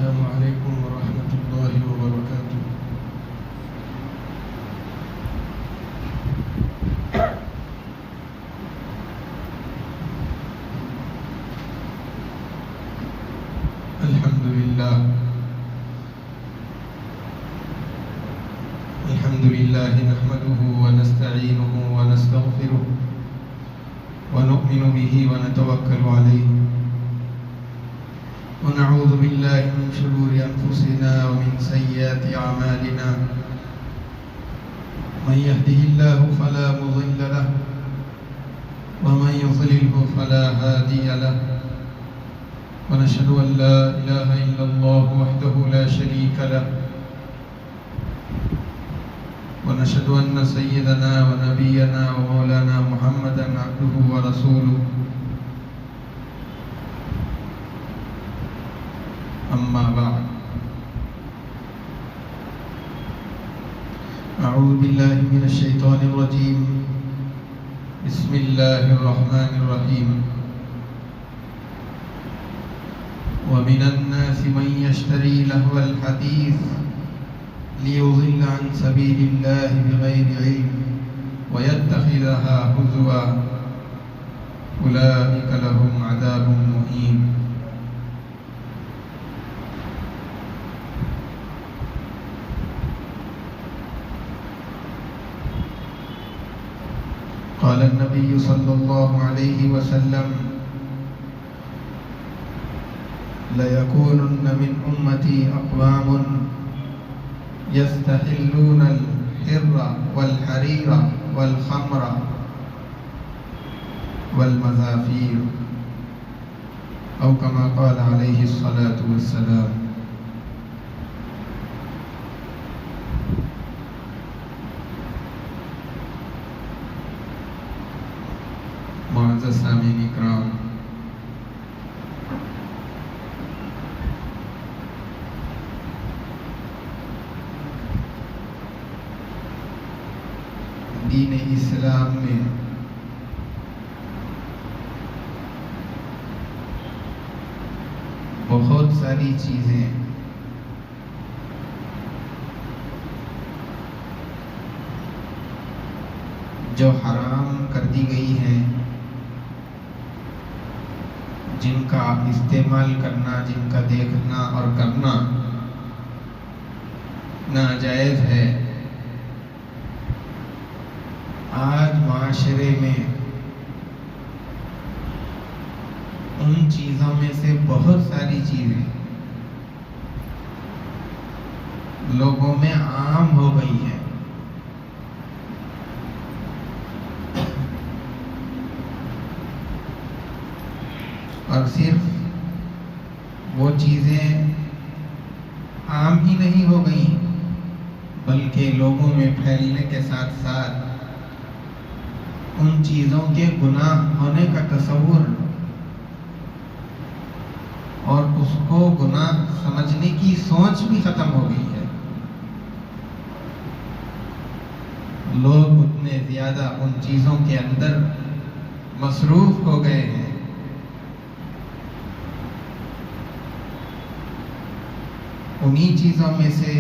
السلام عليكم ورحمة الله وبركاته. الحمد لله نحمده ونستعينه ونستغفره ونؤمن به ونتوكل عليه ونعوذ بالله من شرور أنفسنا ومن سيئات أعمالنا. من يهده الله فلا مضل له ومن يضلله فلا هادي له. ونشهد أن لا إله إلا الله وحده لا شريك له. ونشهد أن سيدنا ونبينا ومولانا محمدا عبده ورسوله. أما بعد، أعوذ بالله من الشيطان الرجيم. بسم الله الرحمن الرحيم. ومن الناس من يشتري لهو الحديث ليضل عن سبيل الله بغير علم ويتخذها هزوا أولئك لهم عذاب مهين. قال النبي صلى الله عليه وسلم: ليكونن من أمتي أقوام يستحلون الحر والحرير والخمر والمزافير، أو كما قال عليه الصلاة والسلام. معزز سامعین اکرام، دین اسلام میں بہت ساری چیزیں جو حرام کر دی گئی ہیں، جن کا استعمال کرنا، جن کا دیکھنا اور کرنا ناجائز ہے، آج معاشرے میں ان چیزوں میں سے بہت ساری چیزیں لوگوں میں عام ہو گئی ہیں. اور صرف وہ چیزیں عام ہی نہیں ہو گئیں بلکہ لوگوں میں پھیلنے کے ساتھ ساتھ ان چیزوں کے گناہ ہونے کا تصور اور اس کو گناہ سمجھنے کی سوچ بھی ختم ہو گئی ہے. لوگ اتنے زیادہ ان چیزوں کے اندر مصروف ہو گئے ہیں. انہی چیزوں میں سے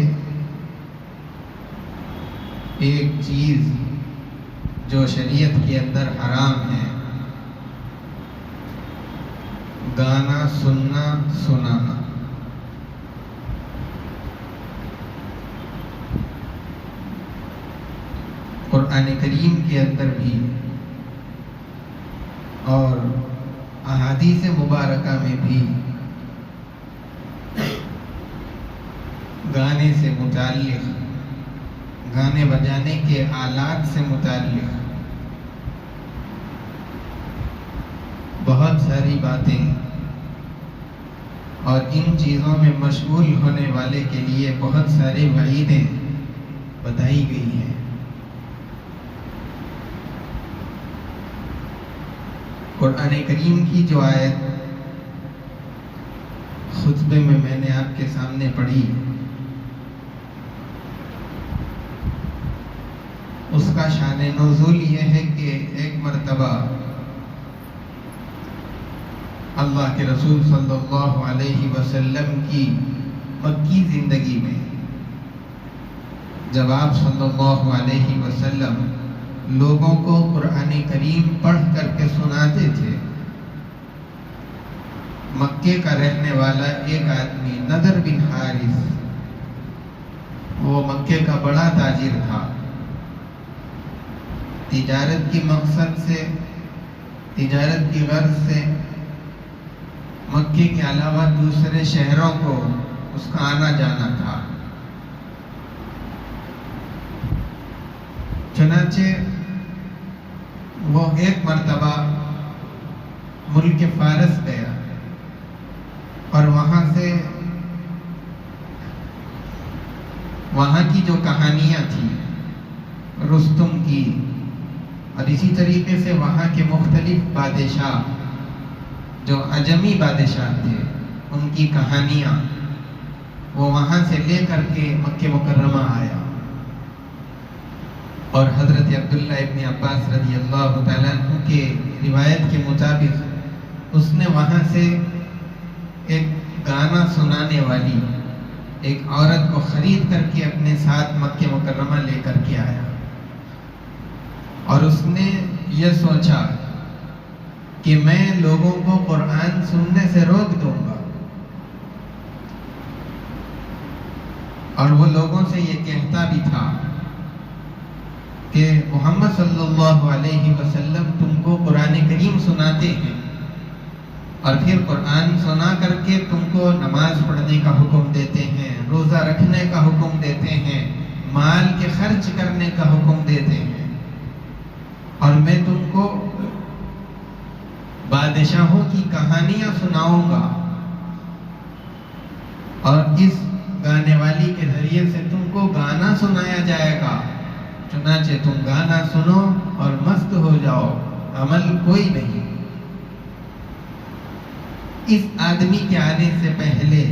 ایک چیز جو شریعت کے اندر حرام ہے، گانا سننا سنانا. قرآن کریم کے اندر بھی اور احادیث مبارکہ میں بھی گانے سے متعلق، گانے بجانے کے آلات سے متعلق بہت ساری باتیں اور ان چیزوں میں مشغول ہونے والے کے لیے بہت سارے وعیدیں بتائی گئی ہیں. قرآن کریم کی جو آیت خطبے میں نے آپ کے سامنے پڑھی، اس کا شان نزول یہ ہے کہ ایک مرتبہ اللہ کے رسول صلی اللہ علیہ وسلم کی مکی زندگی میں جب آپ صلی اللہ علیہ وسلم لوگوں کو قرآن کریم پڑھ کر کے سناتے تھے، مکے کا رہنے والا ایک آدمی نضر بن حارث، وہ مکے کا بڑا تاجر تھا، تجارت کی مقصد سے، تجارت کی غرض سے مکے کے علاوہ دوسرے شہروں کو اس کا آنا جانا تھا۔ چنانچہ وہ ایک مرتبہ ملک فارس گیا اور وہاں سے وہاں کی جو کہانیاں تھیں رستم کی، اور اسی طریقے سے وہاں کے مختلف بادشاہ جو عجمی بادشاہ تھے ان کی کہانیاں وہ وہاں سے لے کر کے مکہ مکرمہ آیا، اور حضرت عبداللہ ابن عباس رضی اللہ تعالیٰ عنہ کے روایت کے مطابق اس نے وہاں سے ایک گانا سنانے والی ایک عورت کو خرید کر کے اپنے ساتھ مکہ مکرمہ لے کر کے آیا، اور اس نے یہ سوچا کہ میں لوگوں کو قرآن سننے سے روک دوں گا، اور وہ لوگوں سے یہ کہتا بھی تھا کہ محمد صلی اللہ علیہ وسلم تم کو قرآن کریم سناتے ہیں، اور پھر قرآن سنا کر کے تم کو نماز پڑھنے کا حکم دیتے ہیں، روزہ رکھنے کا حکم دیتے ہیں، مال کے خرچ کرنے کا حکم دیتے ہیں، اور میں تم کو بادشاہوں کی کہانیاں سناؤں گا، اور اس گانے والی کے ذریعے سے تم کو گانا سنایا جائے گا، چنانچہ تم گانا سنو اور مست ہو جاؤ، عمل کوئی نہیں۔ اس آدمی کے آنے سے پہلے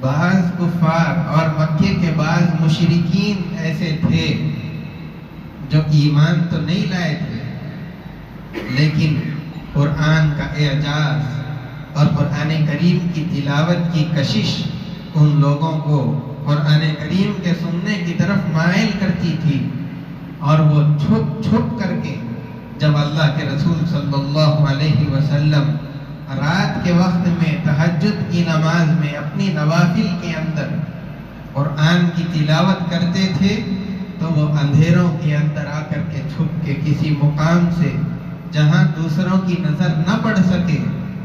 بعض کفار اور مکے کے بعض مشرکین ایسے تھے جو ایمان تو نہیں لائے تھے، لیکن قرآن کا اعجاز اور قرآن کریم کی تلاوت کی کشش ان لوگوں کو قرآن کریم کے سننے کی طرف مائل کرتی تھی، اور وہ چھپ چھپ کر کے جب اللہ کے رسول صلی اللہ علیہ وسلم رات کے وقت میں تہجد کی نماز میں اپنی نوافل کے اندر قرآن کی تلاوت کرتے تھے تو وہ اندھیروں کے اندر آ کر کے چھپ کے کسی مقام سے جہاں دوسروں کی نظر نہ پڑ سکے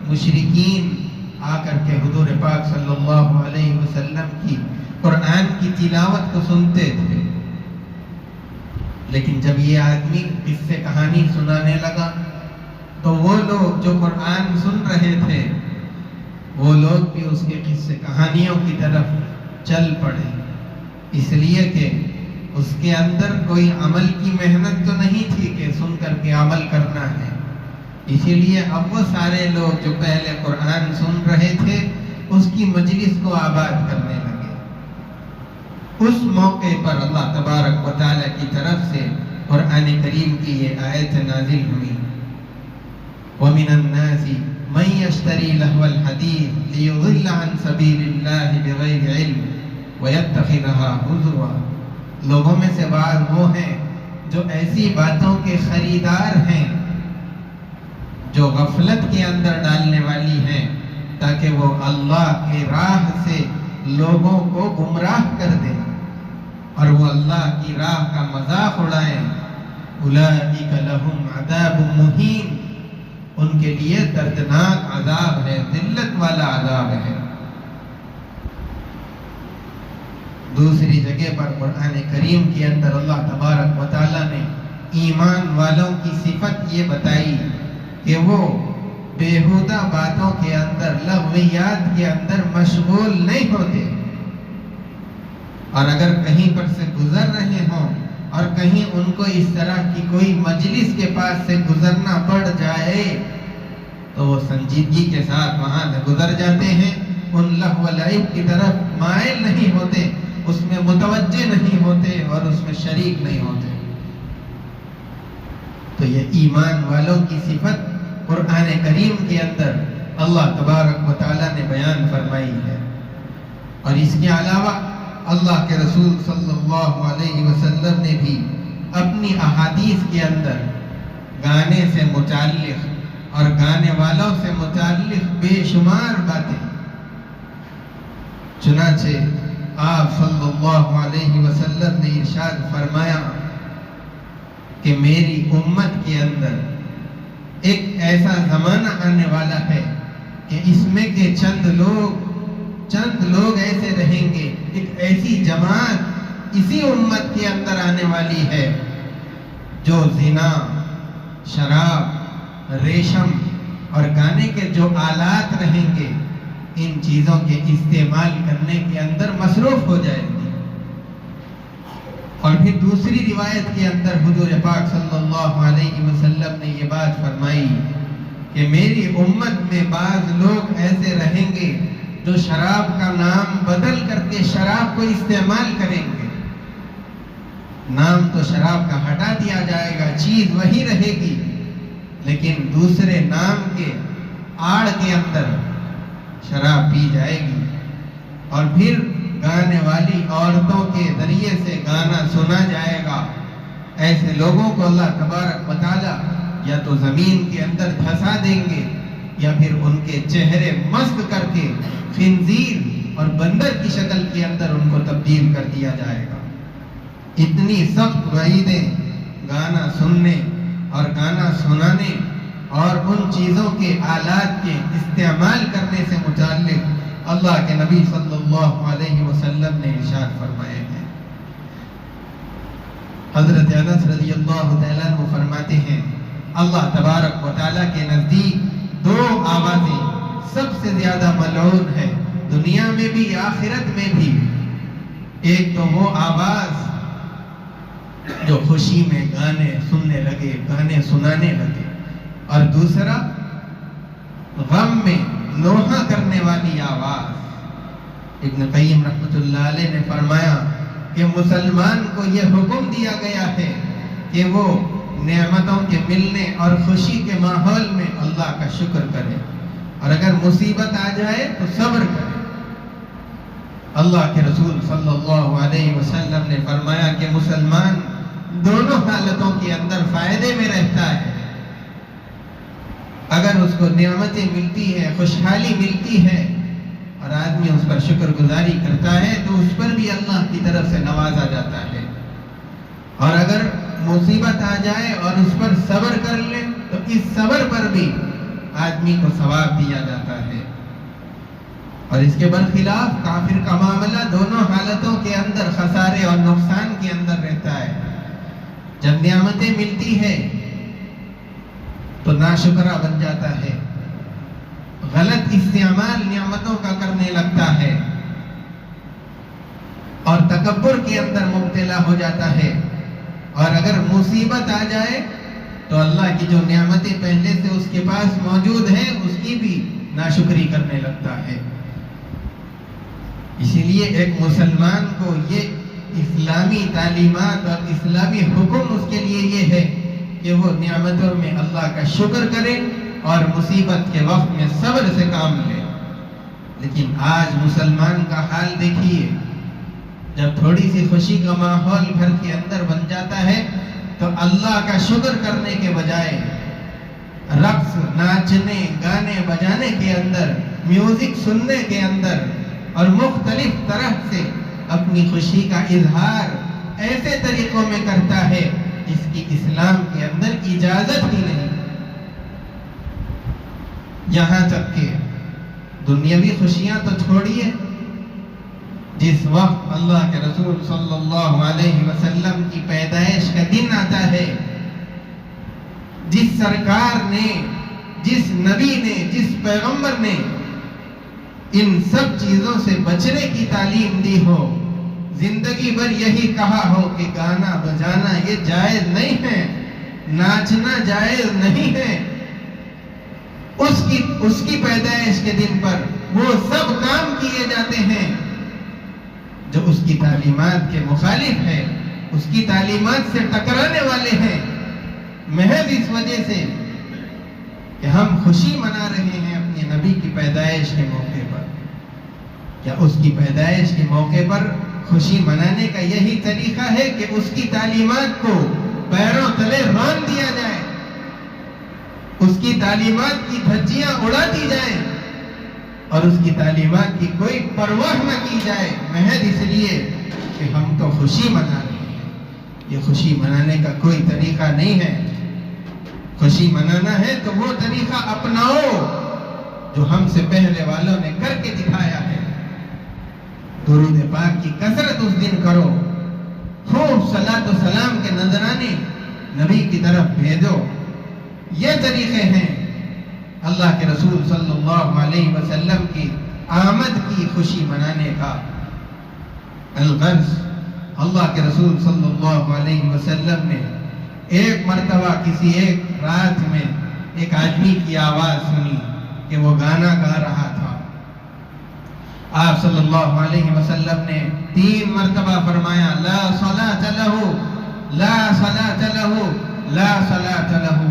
مشرکین آ کر کے حضور پاک صلی اللہ علیہ وسلم کی قرآن کی تلاوت کو سنتے تھے۔ لیکن جب یہ آدمی اس سے کہانی سنانے لگا تو وہ لوگ جو قرآن سن رہے تھے وہ لوگ بھی اس کے قصے کہانیوں کی طرف چل پڑے، اس لیے کہ اس کے اندر کوئی عمل کی محنت تو نہیں تھی کہ سن کر کے عمل کرنا ہے، اسی لیے اب وہ سارے لوگ جو پہلے قرآن سن رہے تھے اس کی مجلس کو آباد کرنے لگے۔ اس موقع پر اللہ تبارک و تعالیٰ کی طرف سے قرآن کریم کی یہ آیت نازل ہوئی، وَمِنَ النَّاسِ مَن يَشْتَرِي لَهْوَ الْحَدِيثِ لِيُضِلَّ عَن سَبِيلِ اللَّهِ بِغَيْرِ عِلْمٍ وَيَتَّخِذَهَا هُزُوًا، لوگوں میں سے بعض وہ ہیں جو ایسی باتوں کے خریدار ہیں جو غفلت کے اندر ڈالنے والی ہیں تاکہ وہ اللہ کی راہ سے لوگوں کو گمراہ کر دیں اور وہ اللہ کی راہ کا مذاق اڑائیں۔ اولئک لہم عذاب مہین، ان کے لیے دردناک عذاب ہے، ذلت والا عذاب ہے۔ دوسری جگہ پر قرآن کریم کے اندر اللہ تبارک و تعالیٰ نے ایمان والوں کی صفت یہ بتائی کہ وہ بیہودہ باتوں کے اندر، لغویات کے اندر مشغول نہیں ہوتے، اور اگر کہیں پر سے گزر رہے ہوں اور کہیں ان کو اس طرح کی کوئی مجلس کے پاس سے گزرنا پڑ جائے تو وہ سنجیدگی کے ساتھ وہاں سے گزر جاتے ہیں، ان لہو و لعب کی طرف مائل نہیں ہوتے، اس میں متوجہ نہیں ہوتے اور اس میں شریک نہیں ہوتے۔ تو یہ ایمان والوں کی صفت قرآن کریم کے اندر اللہ تبارک و تعالیٰ نے بیان فرمائی ہے۔ اور اس کے علاوہ اللہ کے رسول صلی اللہ علیہ وسلم نے بھی اپنی احادیث کے اندر گانے سے متعلق اور گانے والوں سے متعلق بے شمار باتیں، چنانچہ آپ صلی اللہ علیہ وسلم نے ارشاد فرمایا کہ میری امت کے اندر ایک ایسا زمانہ آنے والا ہے کہ اس میں کے چند لوگ ایسے رہیں گے، ایک ایسی جماعت اسی امت کے اندر آنے والی ہے جو زنا، شراب، ریشم اور گانے کے جو آلات رہیں گے ان چیزوں کے استعمال کرنے کے اندر مصروف ہو جائے گی۔ اور پھر دوسری روایت کے اندر حضور پاک صلی اللہ علیہ وسلم نے یہ بات فرمائی کہ میری امت میں بعض لوگ ایسے رہیں گے جو شراب کا نام بدل کر کے شراب کو استعمال کریں گے۔ نام تو شراب کا ہٹا دیا جائے گا، چیز وہی رہے گی، لیکن دوسرے نام کے آڑ کے اندر شراب پی جائے گی۔ اور پھر گانے والی عورتوں کے ذریعے سے گانا سنا جائے گا۔ ایسے لوگوں کو اللہ تبارک و تعالیٰ یا تو زمین کے اندر دھسا دیں گے یا پھر ان کے چہرے مسخ کر کے خنزیر اور بندر کی شکل کے اندر ان کو تبدیل کر دیا جائے گا۔ اتنی سخت وعیدیں گانا سننے اور گانا سنانے اور ان چیزوں کے آلات کے استعمال کرنے سے متعلق اللہ کے نبی صلی اللہ علیہ وسلم نے ارشاد فرمائے ہیں۔ حضرت انس رضی اللہ تعالیٰ عنہ فرماتے ہیں اللہ تبارک و تعالیٰ کے نزدیک دو آوازیں سب سے زیادہ ملعون ہے، دنیا میں بھی آخرت میں بھی۔ ایک تو وہ آواز جو خوشی میں گانے سننے لگے، گانے سنانے لگے، اور دوسرا غم میں نوحہ کرنے والی آواز۔ ابن قیم رحمۃ اللہ علیہ نے فرمایا کہ مسلمان کو یہ حکم دیا گیا ہے کہ وہ نعمتوں کے ملنے اور خوشی کے ماحول میں اللہ کا شکر کرے، اور اگر مصیبت آ جائے تو صبر کرے۔ اللہ کے رسول صلی اللہ علیہ وسلم نے فرمایا کہ مسلمان دونوں حالتوں کے اندر فائدے میں رہتا ہے۔ اگر اس کو نعمتیں ملتی ہے، خوشحالی ملتی ہے اور آدمی اس پر شکر گزاری کرتا ہے تو اس پر بھی اللہ کی طرف سے نوازا جاتا ہے، اور اگر مصیبت آ جائے اور اس پر صبر کر لے تو اس صبر پر بھی آدمی کو ثواب دیا جاتا ہے۔ اور اس کے برخلاف کافر کا معاملہ دونوں حالتوں کے اندر خسارے اور نقصان کے اندر رہتا ہے۔ جب نعمتیں ملتی ہے تو ناشکرا بن جاتا ہے، غلط استعمال نعمتوں کا کرنے لگتا ہے اور تکبر کے اندر مبتلا ہو جاتا ہے، اور اگر مصیبت آ جائے تو اللہ کی جو نعمتیں پہلے سے اس کے پاس موجود ہیں اس کی بھی ناشکری کرنے لگتا ہے۔ اسی لیے ایک مسلمان کو یہ اسلامی تعلیمات اور اسلامی حکم اس کے لیے یہ ہے کہ وہ نعمتوں میں اللہ کا شکر کرے اور مصیبت کے وقت میں صبر سے کام لے۔ لیکن آج مسلمان کا حال دیکھیے، جب تھوڑی سی خوشی کا ماحول گھر کے اندر بن جاتا ہے تو اللہ کا شکر کرنے کے بجائے رقص، ناچنے، گانے بجانے کے اندر، میوزک سننے کے اندر اور مختلف طرح سے اپنی خوشی کا اظہار ایسے طریقوں میں کرتا ہے جس کی اسلام کے اندر اجازت ہی نہیں۔ یہاں تک کہ دنیاوی خوشیاں تو چھوڑیے، جس وقت اللہ کے رسول صلی اللہ علیہ وسلم کی پیدائش کا دن آتا ہے، جس سرکار نے، جس نبی نے، جس پیغمبر نے ان سب چیزوں سے بچنے کی تعلیم دی ہو، زندگی بھر یہی کہا ہو کہ گانا بجانا یہ جائز نہیں ہے، ناچنا جائز نہیں ہے، اس کی پیدائش کے دن پر وہ سب کام کیے جاتے ہیں جو اس کی تعلیمات کے مخالف ہے، اس کی تعلیمات سے ٹکرانے والے ہیں، محض اس وجہ سے کہ ہم خوشی منا رہے ہیں اپنے نبی کی پیدائش کے موقع پر۔ کیا اس کی پیدائش کے موقع پر خوشی منانے کا یہی طریقہ ہے کہ اس کی تعلیمات کو پیروں تلے ران دیا جائے، اس کی تعلیمات کی دھجیاں اڑا دی جائیں اور اس کی تعلیمات کی کوئی پرواہ نہ کی جائے محض اس لیے کہ ہم تو خوشی منا رہے ہیں؟ یہ خوشی منانے کا کوئی طریقہ نہیں ہے۔ خوشی منانا ہے تو وہ طریقہ اپناؤ جو ہم سے پہلے والوں نے کر کے دکھایا ہے۔ درود پاک کی کثرت اس دن کرو، خوب صلاۃ و سلام کے نذرانے نبی کی طرف بھیجو۔ یہ طریقے ہیں اللہ کے رسول صلی اللہ علیہ وسلم کی آمد کی خوشی منانے کا۔ الغرض اللہ کے رسول صلی اللہ علیہ وسلم نے ایک مرتبہ کسی ایک رات میں ایک آدمی کی آواز سنی کہ وہ گانا گا رہا تھا۔ آپ صلی اللہ علیہ وسلم نے 3 مرتبہ فرمایا لا صلاۃ لہ، لا صلاۃ لہ، لا صلاۃ لہ۔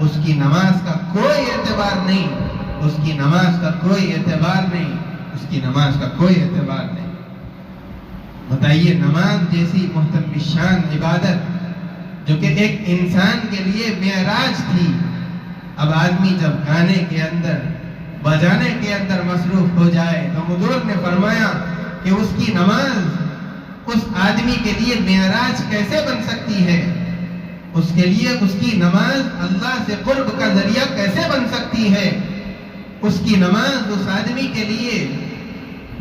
اس کی نماز کا کوئی اعتبار نہیں، اس کی نماز کا کوئی اعتبار نہیں، اس کی نماز کا کوئی اعتبار نہیں۔ بتائیے، نماز جیسی محترم شان عبادت جو کہ ایک انسان کے لیے معراج تھی، اب آدمی جب گانے کے اندر بجانے کے اندر مصروف ہو جائے تو حضور نے فرمایا کہ اس کی نماز اس آدمی کے لیے معراج کیسے بن سکتی ہے؟ اس کے لیے اس کی نماز اللہ سے قرب کا ذریعہ کیسے بن سکتی ہے؟ اس کی نماز اس آدمی کے لیے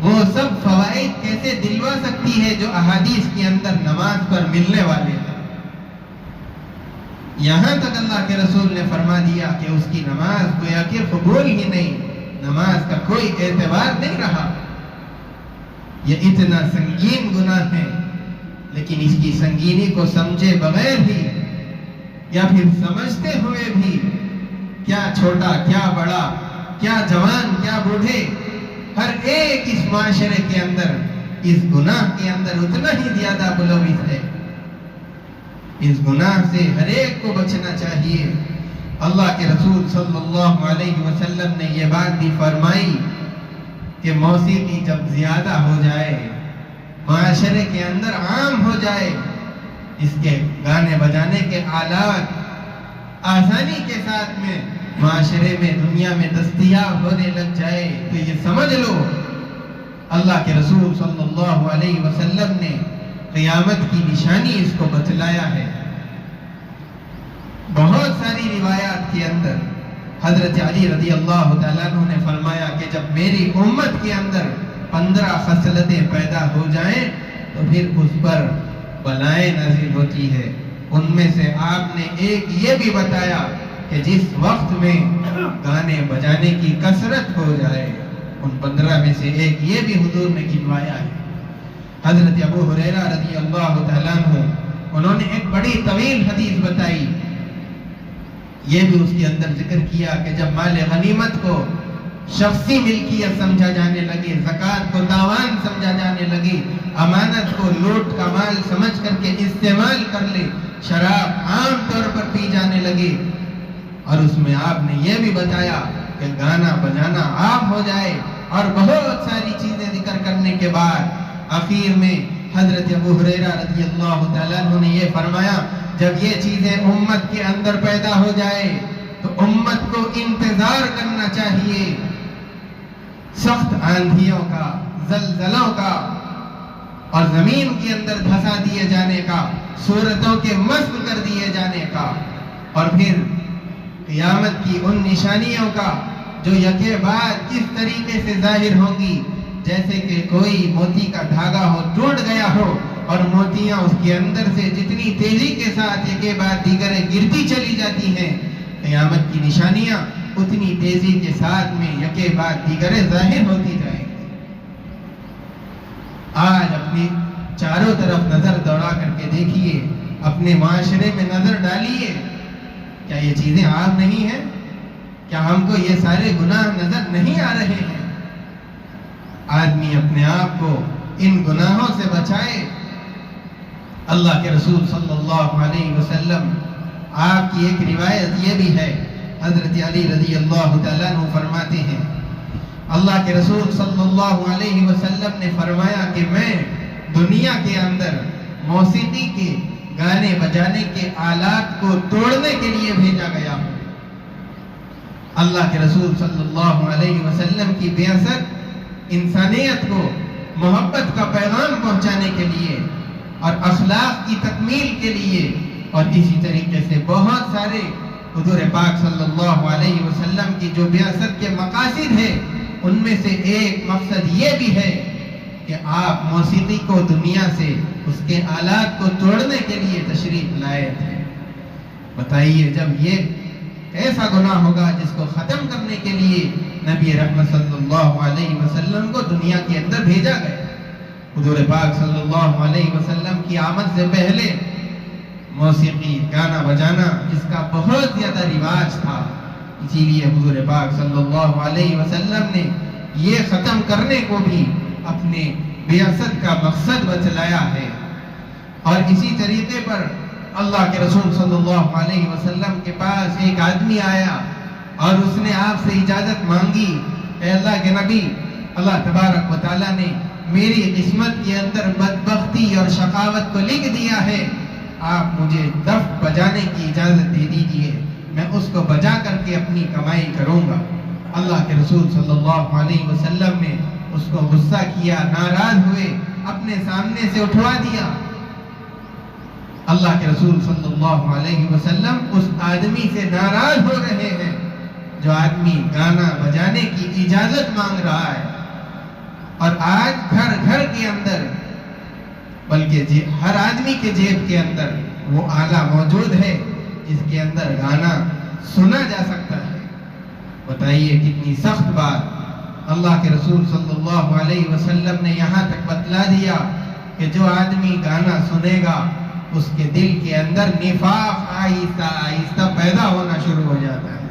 وہ سب فوائد کیسے دلوا سکتی ہے جو احادیث کے اندر نماز پر ملنے والے ہیں؟ یہاں تک اللہ کے رسول نے فرما دیا کہ اس کی نماز گویا کہ قبول ہی نہیں، نماز کا کوئی اعتبار نہیں رہا۔ یہ اتنا سنگین گناہ ہے، لیکن اس کی سنگینی کو سمجھے بغیر بھی یا پھر سمجھتے ہوئے بھی کیا چھوٹا کیا بڑا، کیا جوان کیا بوڑھے، ہر ایک اس معاشرے کے اندر اس گناہ کے اندر اتنا ہی زیادہ ملوث ہے۔ اس گناہ سے ہر ایک کو بچنا چاہیے۔ اللہ کے رسول صلی اللہ علیہ وسلم نے یہ بات بھی فرمائی کہ موسیقی جب زیادہ ہو جائے، معاشرے کے اندر عام ہو جائے، اس کے گانے بجانے کے آلات آسانی کے ساتھ میں معاشرے میں دنیا میں دستیاب ہونے لگ جائے تو یہ سمجھ لو اللہ کے رسول صلی اللہ علیہ وسلم نے قیامت کی نشانی اس کو بتلایا ہے۔ بہت ساری روایات کے اندر حضرت علی رضی اللہ تعالیٰ عنہ نے فرمایا کہ جب میری امت کے اندر 15 خصلتیں پیدا ہو جائیں تو پھر اس پر بلائیں نازل ہوتی ہے۔ ان میں سے آپ نے ایک یہ بھی بتایا کہ جس وقت میں گانے بجانے کی کثرت ہو جائے، ان 15 میں سے ایک یہ بھی حضور نے گنوایا ہے۔ حضرت ابو ہریرہ رضی اللہ تعالیٰ عنہ انہوں نے ایک بڑی طویل حدیث بتائی، یہ بھی اس کے اندر ذکر کیا کہ جب مال غنیمت کو شخصی ملکیت سمجھا جانے لگے، زکوٰۃ کو تاوان سمجھا جانے لگے، امانت کو لوٹ کا مال سمجھ کر کے استعمال کر لے، شراب عام طور پر پی جانے لگے، اور اس میں آپ نے یہ بھی بتایا کہ گانا بجانا عام ہو جائے، اور بہت ساری چیزیں ذکر کرنے کے بعد آخر میں حضرت ابو ہریرہ رضی اللہ تعالیٰ عنہ نے یہ فرمایا جب یہ چیزیں امت کے اندر پیدا ہو جائے تو امت کو انتظار کرنا چاہیے سخت آندھیوں کا، زلزلوں کا، اور زمین کے اندر دھسا دیے جانے کا، صورتوں کے مسخ کر دیے جانے کا، اور پھر قیامت کی ان نشانیوں کا جو یکے بعد اس طریقے سے ظاہر ہوں گی جیسے کہ کوئی موتی کا دھاگا ہو ٹوٹ گیا ہو اور موتیاں اس کے اندر سے جتنی تیزی کے ساتھ یکے بعد دیگریں گرتی چلی جاتی ہیں، قیامت کی نشانیاں اتنی تیزی کے ساتھ میں یکے بعد دیگریں ظاہر ہوتی جائیں گی۔ آج اپنی چاروں طرف نظر دوڑا کر کے دیکھیے، اپنے معاشرے میں نظر ڈالیے، کیا یہ چیزیں عام نہیں ہیں؟ کیا ہم کو یہ سارے گناہ نظر نہیں آ رہے ہیں؟ آدمی اپنے آپ کو ان گناہوں سے بچائے۔ اللہ کے رسول صلی اللہ علیہ وسلم، آپ کی ایک روایت یہ بھی ہے، حضرت علی رضی اللہ تعالیٰ عنہ فرماتے ہیں اللہ کے رسول صلی اللہ علیہ وسلم نے فرمایا کہ میں دنیا کے اندر موسیقی کے گانے بجانے کے آلات کو توڑنے کے لیے بھیجا گیا ہوں۔ اللہ کے رسول صلی اللہ علیہ وسلم کی بعثت انسانیت کو محبت کا پیغام پہنچانے کے لیے اور اخلاق کی تکمیل کے لیے، اور اسی طریقے سے بہت سارے حضور پاک صلی اللہ علیہ وسلم کی جو بعثت کے مقاصد ہیں ان میں سے ایک مقصد یہ بھی ہے کہ آپ موسیقی کو دنیا سے اس کے آلات کو توڑنے کے لیے تشریف لائے تھے۔ بتائیے جب یہ ایسا گناہ ہوگا جس کو ختم کرنے کے لیے نبی رحمت صلی اللہ علیہ وسلم کو دنیا کے اندر بھیجا گیا۔ حضور پاک صلی اللہ علیہ وسلم کی آمد سے پہلے موسیقی گانا بجانا اس کا بہت زیادہ رواج تھا، اسی لیے حضور پاک صلی اللہ علیہ وسلم نے یہ ختم کرنے کو بھی اپنے بعثت کا مقصد بتلایا ہے۔ اور اسی طریقے پر اللہ کے رسول صلی اللہ علیہ وسلم کے پاس ایک آدمی آیا اور اس نے آپ سے اجازت مانگی، اے اللہ کے نبی، اللہ تبارک و تعالیٰ نے میری قسمت کے اندر بدبختی اور شقاوت کو لکھ دیا ہے، آپ مجھے دف بجانے کی اجازت دے دیجئے، میں اس کو بجا کر کے اپنی کمائی کروں گا۔ اللہ کے رسول صلی اللہ علیہ وسلم نے اس کو غصہ کیا، ناراض ہوئے، اپنے سامنے سے اٹھوا دیا۔ اللہ کے رسول صلی اللہ علیہ وسلم اس آدمی سے ناراض ہو رہے ہیں جو آدمی گانا بجانے کی اجازت مانگ رہا ہے، اور آج گھر گھر کے اندر بلکہ ہر آدمی کے جیب کے اندر وہ آلہ موجود ہے جس کے اندر گانا سنا جا سکتا ہے۔ بتائیے کتنی سخت بات۔ اللہ کے رسول صلی اللہ علیہ وسلم نے یہاں تک بتلا دیا کہ جو آدمی گانا سنے گا اس کے دل کے اندر نفاق آہستہ آہستہ پیدا ہونا شروع ہو جاتا ہے۔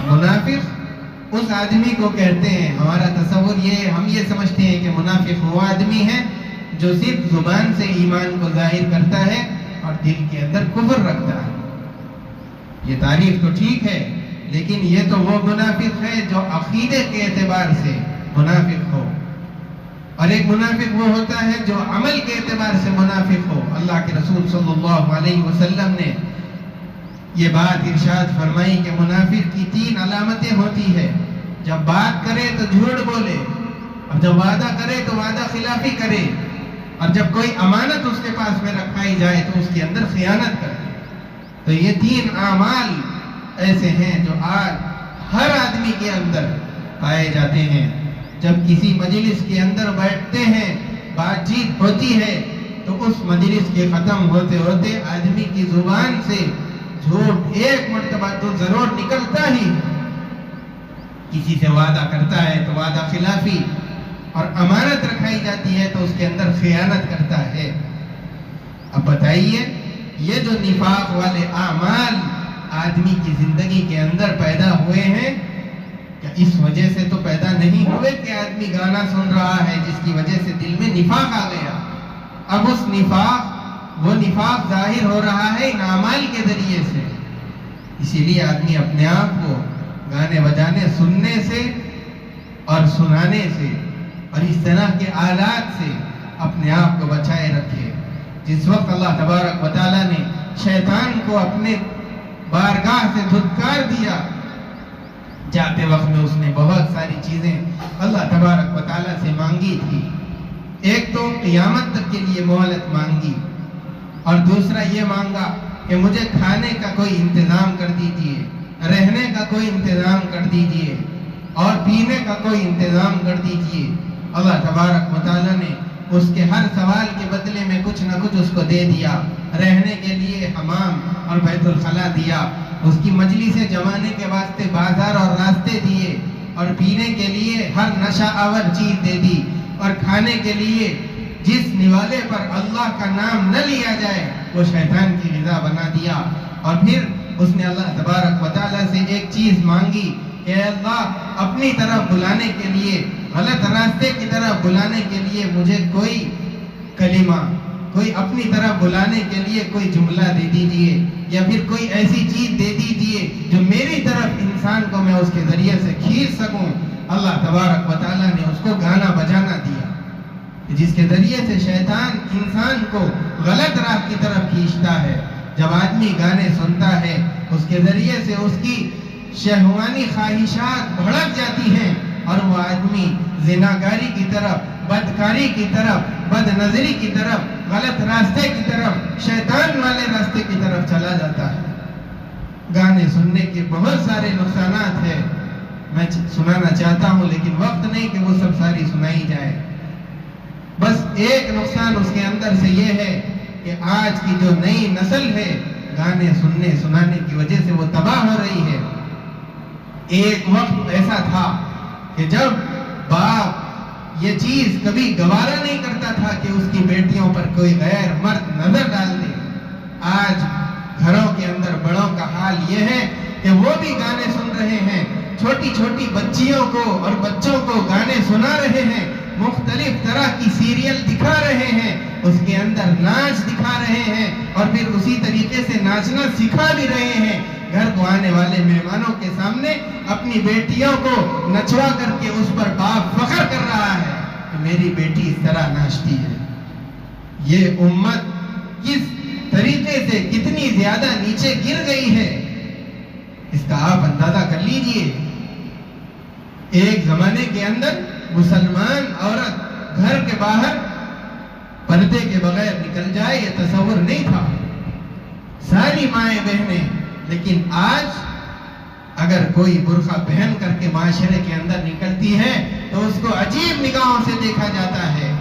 منافق اس آدمی کو کہتے ہیں، ہمارا تصور یہ، ہم یہ سمجھتے ہیں کہ منافق وہ آدمی ہے جو صرف زبان سے ایمان کو ظاہر کرتا ہے اور دل کے اندر کفر رکھتا ہے۔ یہ تعریف تو ٹھیک ہے، لیکن یہ تو وہ منافق ہے جو عقیدے کے اعتبار سے منافق ہو، اور ایک منافق وہ ہوتا ہے جو عمل کے اعتبار سے منافق ہو۔ اللہ کے رسول صلی اللہ علیہ وسلم نے یہ بات ارشاد فرمائی کہ منافق کی 3 علامتیں ہوتی ہے، جب بات کرے تو جھوٹ بولے، اور جب وعدہ کرے تو وعدہ خلافی کرے، اور جب کوئی امانت اس کے پاس میں رکھائی جائے تو اس کے اندر خیانت کرے۔ تو یہ 3 اعمال ایسے ہیں جو آج ہر آدمی کے اندر پائے جاتے ہیں۔ جب کسی مجلس کے اندر بیٹھتے ہیں، بات چیت ہوتی ہے، تو اس مجلس کے ختم ہوتے ہوتے آدمی کی زبان سے جھوٹ ایک مرتبہ تو ضرور نکلتا ہی، کسی سے وعدہ کرتا ہے تو وعدہ خلافی، اور امانت رکھائی جاتی ہے تو اس کے اندر خیانت کرتا ہے۔ اب بتائیے یہ جو نفاق والے اعمال آدمی کی زندگی کے اندر پیدا ہوئے ہیں، کیا اس وجہ سے تو پیدا نہیں ہوئے کہ آدمی گانا سن رہا ہے جس کی وجہ سے دل میں نفاق آ گیا؟ اب وہ نفاق ظاہر ہو رہا ہے ان اعمال کے ذریعے سے۔ اسی لیے آدمی اپنے آپ کو گانے بجانے سننے سے اور سنانے سے اور اس طرح کے آلات سے اپنے آپ کو بچائے رکھے۔ جس وقت اللہ تبارک و تعالیٰ نے شیطان کو اپنے بارگاہ سے دھتکار دیا، جاتے وقت میں اس نے بہت ساری چیزیں اللہ تبارک و تعالیٰ سے مانگی تھی۔ ایک تو قیامت تک کے لیے مہلت مانگی، اور دوسرا یہ مانگا کہ مجھے کھانے کا کوئی انتظام کر دیجئے، رہنے کا کوئی انتظام کر دیجئے، اور پینے کا کوئی انتظام کر دیجئے۔ اللہ تبارک و تعالیٰ نے اس کے ہر سوال کے بدلے میں کچھ نہ کچھ اس کو دے دیا۔ رہنے کے لیے حمام اور بیت الخلا دیا، اس کی مجلسیں جمانے کے واسطے بازار اور راستے دیے، اور پینے کے لیے ہر نشہ آور چیز دے دی، اور کھانے کے لیے جس نوالے پر اللہ کا نام نہ لیا جائے وہ شیطان کی غذا بنا دیا۔ اور پھر اس نے اللہ تبارک و تعالیٰ سے ایک چیز مانگی کہ اے اللہ اپنی طرف بلانے کے لیے، غلط راستے کی طرف بلانے کے لیے مجھے کوئی کلمہ، کوئی اپنی طرف بلانے کے لیے کوئی جملہ دے دیجئے، یا پھر کوئی ایسی چیز دے دیجئے جو میری طرف انسان کو میں اس کے ذریعے سے کھینچ سکوں اللہ تبارک و تعالیٰ نے اس کو گانا بجانا دیا، جس کے ذریعے سے شیطان انسان کو غلط راہ کی طرف کھینچتا ہے۔ جب آدمی گانے سنتا ہے اس کے ذریعے سے اس کی شہوانی خواہشات بھڑک جاتی ہیں اور وہ آدمی زناکاری کی طرف، بدکاری کی طرف، بد نظری کی طرف، غلط راستے کی طرف، شیطان والے راستے کی طرف چلا جاتا ہے۔ گانے سننے کے بہت سارے نقصانات ہیں، میں سنانا چاہتا ہوں لیکن وقت نہیں کہ وہ سب ساری سنائی جائے۔ بس ایک نقصان اس کے اندر سے یہ ہے کہ آج کی جو نئی نسل ہے گانے سننے سنانے کی وجہ سے وہ تباہ ہو رہی ہے۔ ایک وقت ایسا تھا کہ جب باپ یہ چیز کبھی گوارا نہیں کرتا تھا کہ اس کی بیٹیوں پر کوئی غیر مرد نظر ڈال دے۔ آج گھروں کے اندر بڑوں کا حال یہ ہے کہ وہ بھی گانے سن رہے ہیں، چھوٹی چھوٹی بچیوں کو اور بچوں کو گانے سنا رہے ہیں، مختلف طرح کی سیریل دکھا رہے ہیں، اس کے اندر ناچ دکھا رہے ہیں اور پھر اسی طریقے سے ناچنا سکھا بھی رہے ہیں۔ گھر کو آنے والے مہمانوں کے سامنے اپنی بیٹیوں کو نچوا کر کے اس پر باپ فخر کر رہا ہے کہ میری بیٹی اس طرح ناچتی ہے۔ یہ امت کس طریقے سے کتنی زیادہ نیچے گر گئی ہے اس کا آپ اندازہ کر لیجئے۔ ایک زمانے کے اندر مسلمان عورت گھر کے باہر پردے کے بغیر نکل جائے یہ تصور نہیں تھا، ساری مائیں بہنیں۔ لیکن آج اگر کوئی برقع پہن کر کے معاشرے کے اندر نکلتی ہے تو اس کو عجیب نگاہوں سے دیکھا جاتا ہے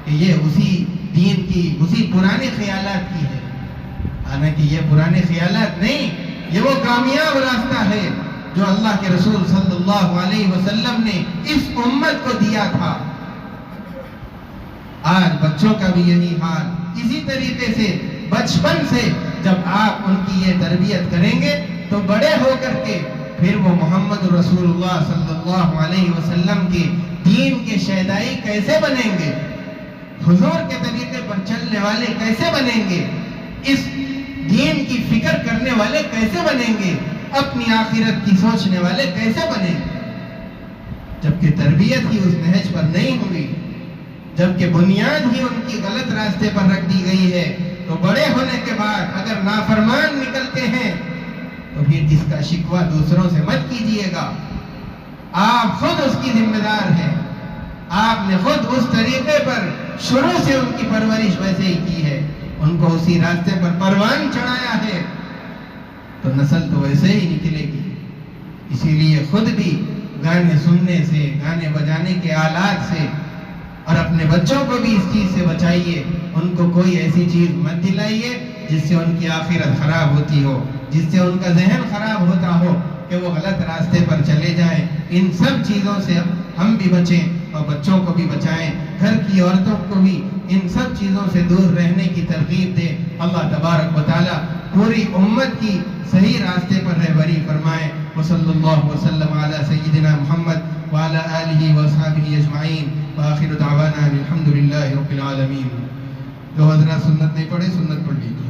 کہ یہ اسی دین کی، اسی پرانے خیالات کی ہے۔ حالانکہ یہ پرانے خیالات نہیں، یہ وہ کامیاب راستہ ہے جو اللہ کے رسول صلی اللہ علیہ وسلم نے اس امت کو دیا تھا۔ آج بچوں کا بھی یہی حال، اسی طریقے سے بچپن سے جب آپ ان کی یہ تربیت کریں گے تو بڑے ہو کر کے پھر وہ محمد رسول اللہ صلی اللہ علیہ وسلم کے دین کے شیدائی کیسے بنیں گے، حضور کے طریقے پر چلنے والے کیسے بنیں گے، اس دین کی فکر کرنے والے کیسے بنیں گے، اپنی آخرت کی سوچنے والے کیسے بنیں گے۔ جبکہ تربیت ہی اس نہج پر نہیں ہوئی، جبکہ بنیاد ہی ان کی غلط راستے پر رکھ دی گئی ہے، تو بڑے ہونے کے بعد اگر نافرمان نکلتے ہیں تو پھر اس کا شکوہ دوسروں سے مت کیجئے گا۔ آپ خود اس کی ذمہ دار ہیں، آپ نے خود اس طریقے پر شروع سے ان کی پرورش ویسے ہی کی ہے، ان کو اسی راستے پر پروان چڑھایا ہے، تو نسل تو ویسے ہی نکلے گی۔ اسی لیے خود بھی گانے سننے سے، گانے بجانے کے آلات سے اور اپنے بچوں کو بھی اس چیز سے بچائیے، ان کو کوئی ایسی چیز مت دلائیے جس سے ان کی آخرت خراب ہوتی ہو، جس سے ان کا ذہن خراب ہوتا ہو کہ وہ غلط راستے پر چلے جائیں۔ ان سب چیزوں سے ہم بھی بچیں اور بچوں کو بھی بچائیں، گھر کی عورتوں کو بھی ان سب چیزوں سے دور رہنے کی ترغیب دیں۔ اللہ تبارک و تعالی پوری امت کی صحیح راستے پر رہبری فرمائے۔ وصلی اللہ وسلم علی سیدنا محمد وعلی آلہ وصحبہ اجمعین وآخر دعوانا الحمدللہ رب العالمین۔ جو حضرات سنت نہیں پڑھے سنت پڑھ لیجیے۔